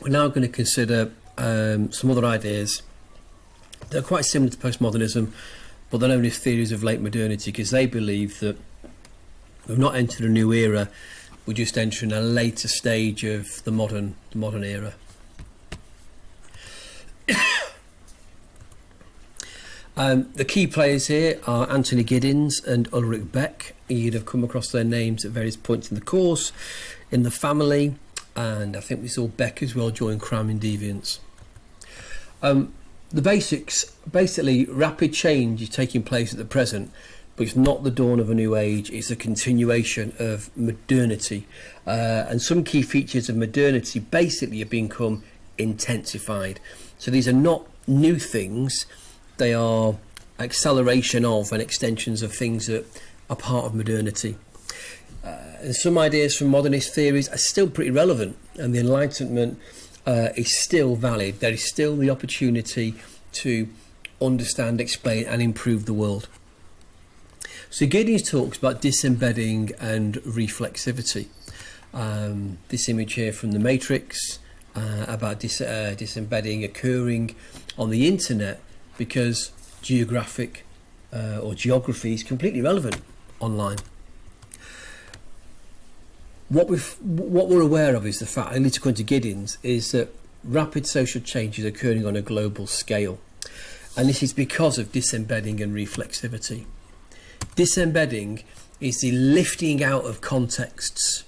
we're now going to consider some other ideas that are quite similar to postmodernism, but they're known as theories of late modernity, because they believe that we've not entered a new era, we're just entering a later stage of the modern era. The key players here are Anthony Giddens and Ulrich Beck. You'd have come across their names at various points in the course, in the family, and I think we saw Beck as well join Crime and Deviance. The basics, basically rapid change is taking place at the present, but it's not the dawn of a new age, it's a continuation of modernity. And some key features of modernity basically have become intensified. So these are not new things, they are acceleration of and extensions of things that are part of modernity. And some ideas from modernist theories are still pretty relevant, and the Enlightenment is still valid. There is still the opportunity to understand, explain and improve the world. So Giddens talks about disembedding and reflexivity. This image here from the Matrix about disembedding occurring on the internet because geography is completely relevant online. What we're aware of is the fact, and according to Giddens, is that rapid social change is occurring on a global scale, and this is because of disembedding and reflexivity. Disembedding is the lifting out of contexts,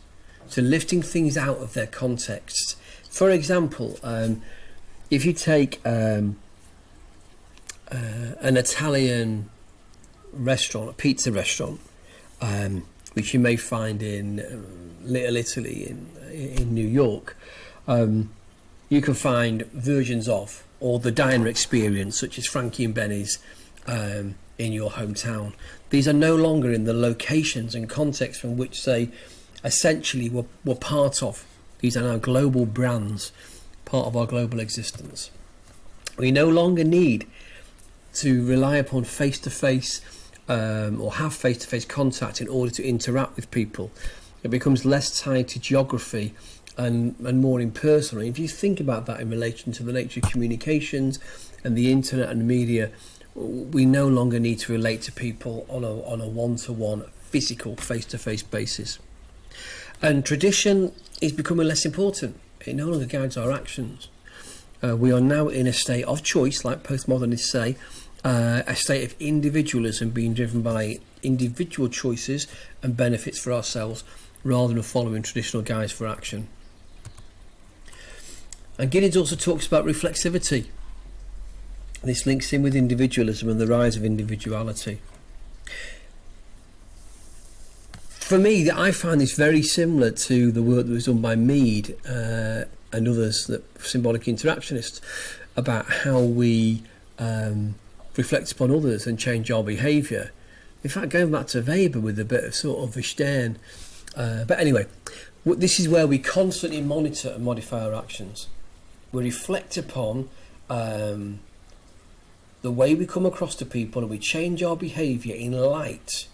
so lifting things out of their context. For example, if you take an Italian restaurant, a pizza restaurant, which you may find in Little Italy in New York, you can find versions of, or the diner experience, such as Frankie and Benny's in your hometown. These are no longer in the locations and contexts from which they essentially were part of. These are now global brands, part of our global existence. We no longer need to rely upon face-to-face or have face-to-face contact in order to interact with people. It becomes less tied to geography and more impersonal. If you think about that in relation to the nature of communications and the internet and the media, we no longer need to relate to people on a one-to-one physical face-to-face basis. And tradition is becoming less important. It no longer guides our actions. We are now in a state of choice, like postmodernists say, a state of individualism being driven by individual choices and benefits for ourselves rather than following traditional guides for action. And Giddens also talks about reflexivity. This links in with individualism and the rise of individuality. For me, I find this very similar to the work that was done by Mead and others, that symbolic interactionists, about how we reflect upon others and change our behaviour. In fact, going back to Weber with a bit of sort of Verstehen. But anyway, this is where we constantly monitor and modify our actions. We reflect upon the way we come across to people, and we change our behaviour in light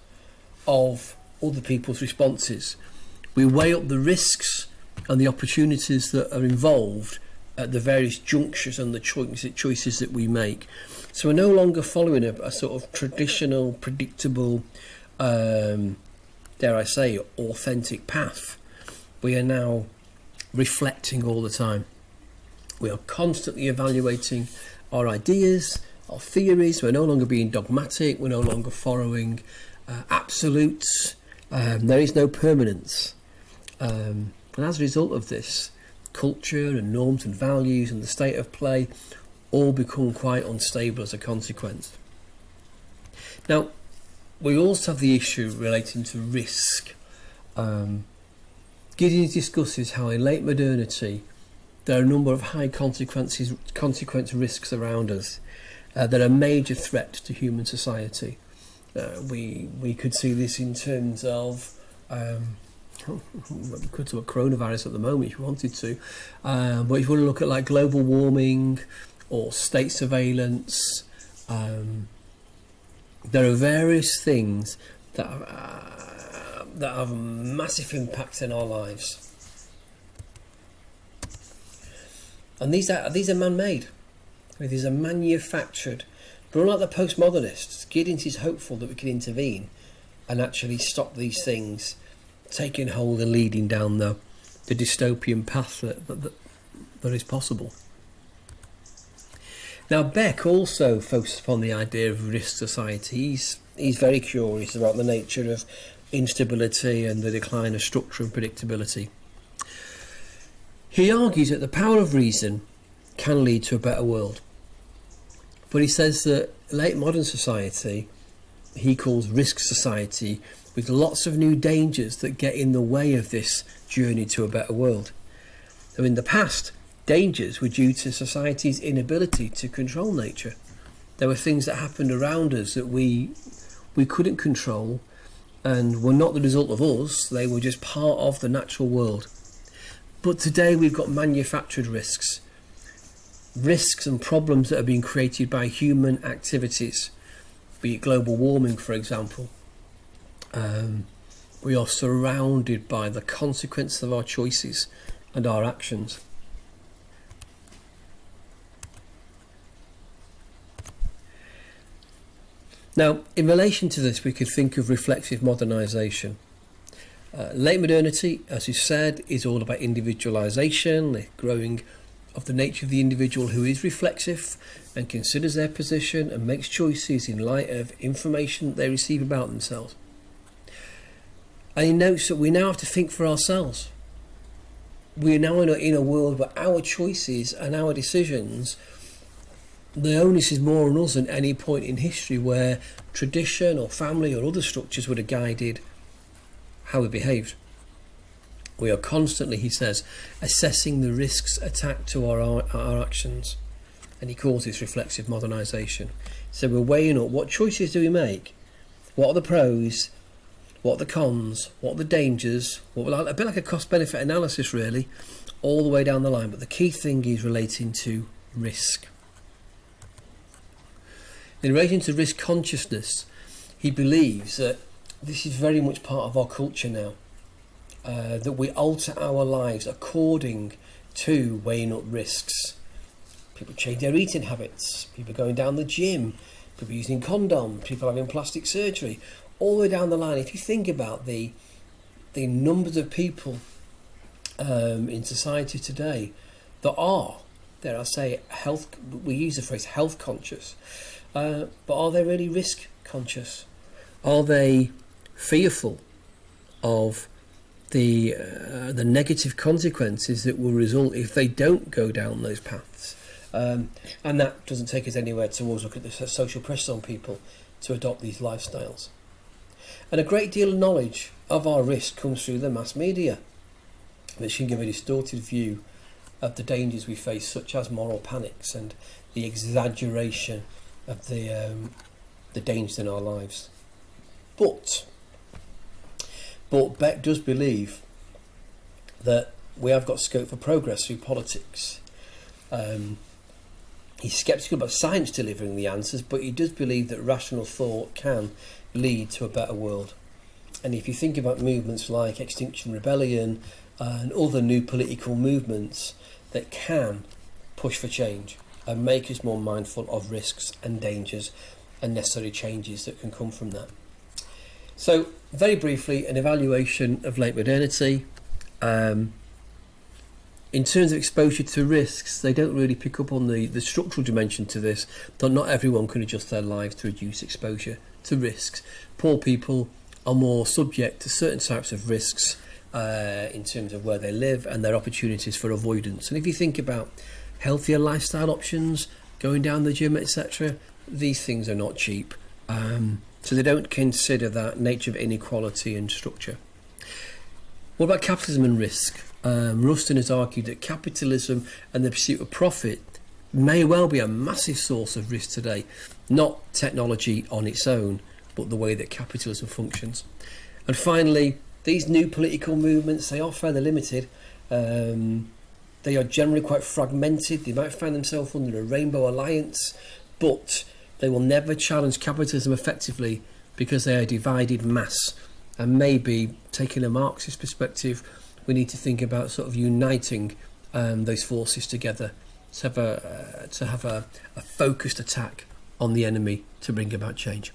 of other people's responses. We weigh up the risks and the opportunities that are involved at the various junctures and the choices that we make. So we're no longer following a sort of traditional, predictable, dare I say, authentic path. We are now reflecting all the time. We are constantly evaluating our ideas, our theories. We're no longer being dogmatic. We're no longer following absolutes. There is no permanence. And as a result of this, culture and norms and values and the state of play all become quite unstable as a consequence. Now, we also have the issue relating to risk. Giddens discusses how in late modernity there are a number of high consequence risks around us that are a major threat to human society. We could see this in terms of we could talk coronavirus at the moment if you wanted to, but if you want to look at like global warming or state surveillance, there are various things that have a massive impact in our lives. And these are man-made. These are manufactured. But unlike the postmodernists, Giddens is hopeful that we can intervene and actually stop these things taking hold and leading down the dystopian path that is possible. Now, Beck also focuses upon the idea of risk society. He's very curious about the nature of instability and the decline of structure and predictability. He argues that the power of reason can lead to a better world. But he says that late modern society, he calls risk society, with lots of new dangers that get in the way of this journey to a better world. So in the past, dangers were due to society's inability to control nature. There were things that happened around us that we couldn't control and were not the result of us, they were just part of the natural world. But today we've got manufactured risks and problems that are being created by human activities, be it global warming, for example. We are surrounded by the consequences of our choices and our actions. Now, in relation to this, we could think of reflexive modernisation. Late modernity, as you said, is all about individualisation, the growing of the nature of the individual who is reflexive and considers their position and makes choices in light of information they receive about themselves. And he notes that we now have to think for ourselves. We are now in a world where our choices and our decisions, the onus is more on us than any point in history where tradition or family or other structures would have guided how we behaved. We are constantly, he says, assessing the risks attached to our actions, and he calls this reflexive modernisation. So we're weighing up what choices do we make, what are the pros, what are the cons, what are the dangers, a bit like a cost-benefit analysis really, all the way down the line, but the key thing is relating to risk. In relation to risk consciousness, he believes that this is very much part of our culture now, that we alter our lives according to weighing up risks. People change their eating habits, people going down the gym, people using condoms, people having plastic surgery, all the way down the line. If you think about the numbers of people in society today that are, dare I say, we use the phrase health conscious, but are they really risk conscious? Are they fearful of the negative consequences that will result if they don't go down those paths? And that doesn't take us anywhere towards look at the social pressure on people to adopt these lifestyles. And a great deal of knowledge of our risk comes through the mass media, which can give a distorted view of the dangers we face, such as moral panics and the exaggeration of the dangers in our lives. But Beck does believe that we have got scope for progress through politics. He's sceptical about science delivering the answers, but he does believe that rational thought can lead to a better world. And if you think about movements like Extinction Rebellion and other new political movements that can push for change and make us more mindful of risks and dangers and necessary changes that can come from that. So, very briefly, an evaluation of late modernity. In terms of exposure to risks, they don't really pick up on the structural dimension to this, but not everyone can adjust their lives to reduce exposure to risks. Poor people are more subject to certain types of risks in terms of where they live and their opportunities for avoidance. And if you think about healthier lifestyle options, going down the gym, etc., these things are not cheap. So they don't consider that nature of inequality and structure. What about capitalism and risk? Rustin has argued that capitalism and the pursuit of profit may well be a massive source of risk today, not technology on its own, but the way that capitalism functions. And finally, these new political movements, they are fairly limited. They are generally quite fragmented. They might find themselves under a rainbow alliance, but they will never challenge capitalism effectively because they are a divided mass. And maybe, taking a Marxist perspective, we need to think about sort of uniting those forces together to have a focused attack on the enemy to bring about change.